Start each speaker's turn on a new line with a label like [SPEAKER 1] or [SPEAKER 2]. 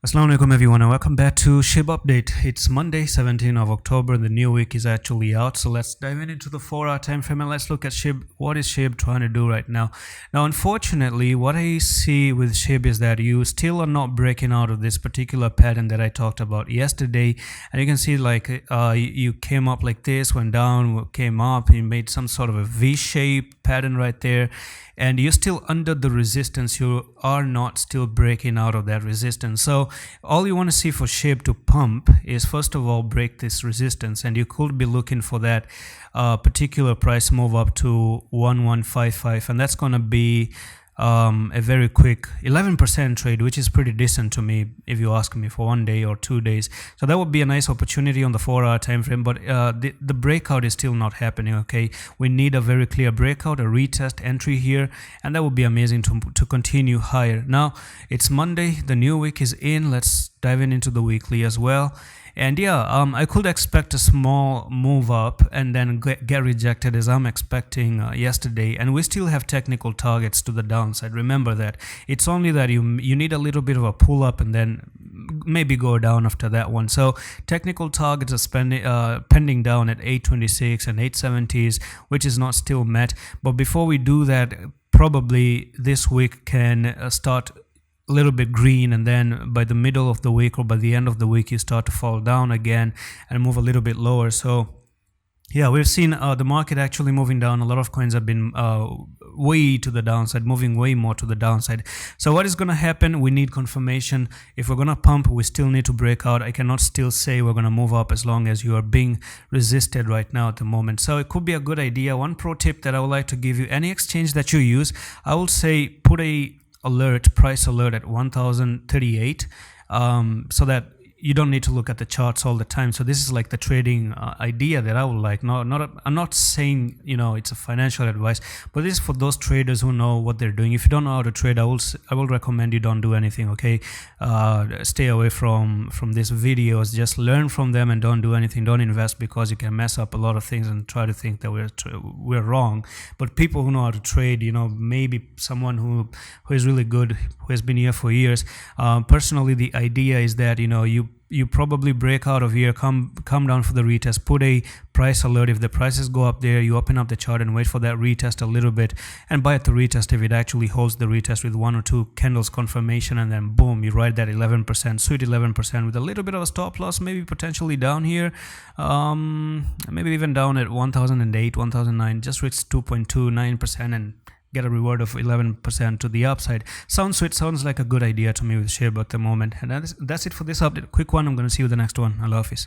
[SPEAKER 1] Assalamu alaikum everyone and welcome back to SHIB Update. It's Monday 17th of October and the new week is actually out. So let's dive into the 4-hour time frame and let's look at SHIB. What is SHIB trying to do right now? Now unfortunately what I see with SHIB is that you still are not breaking out of this particular pattern that I talked about yesterday. And you can see like you came up like this, went down, came up, you made some sort of a V-shaped pattern right there. And you're still under the resistance. You are not still breaking out of that resistance. So all you want to see for SHIB to pump is first of all break this resistance, and you could be looking for that particular price move up to 1155, and that's going to be a very quick 11% trade, which is pretty decent to me if you ask me, for 1 day or 2 days. So that would be a nice opportunity on the 4-hour time frame, but the breakout is still not happening. Okay, we need a very clear breakout, a retest entry here, and that would be amazing to continue higher. Now it's Monday, the new week is in. Let's dive into the weekly as well. And yeah, I could expect a small move up and then get rejected as I'm expecting yesterday. And we still have technical targets to the downside. Remember that. It's only that you need a little bit of a pull up and then maybe go down after that one. So technical targets are pending down at 826 and 870s, which is not still met. But before we do that, probably this week can start a little bit green, and then by the middle of the week or by the end of the week you start to fall down again and move a little bit lower. So yeah, we've seen the market actually moving down. A lot of coins have been way to the downside, moving way more to the downside. So what is going to happen? We need confirmation. If we're going to pump, we still need to break out. I cannot still say we're going to move up as long as you are being resisted right now at the moment. So it could be a good idea. One pro tip that I would like to give you: any exchange that you use, I will say put a price alert at 1038 so that you don't need to look at the charts all the time. So this is like the trading idea that I would like. I'm not saying it's a financial advice, but this is for those traders who know what they're doing. If you don't know how to trade, I will recommend you don't do anything. Okay, stay away from these videos. Just learn from them and don't do anything. Don't invest, because you can mess up a lot of things and try to think that we're wrong. But people who know how to trade, maybe someone who is really good, who has been here for years. Personally, the idea is that you probably break out of here, come down for the retest, put a price alert. If the prices go up there, you open up the chart and wait for that retest a little bit and buy at the retest if it actually holds the retest with 1 or 2 candles confirmation, and then boom, you ride that 11%, sweet 11% with a little bit of a stop loss, maybe potentially down here, maybe even down at 1008, 1009, just reach 2.29% and get a reward of 11% to the upside. Sounds sweet, sounds like a good idea to me with SHIB at the moment. And that's it for this update. Quick one. I'm going to see you in the next one. Allah Hafiz.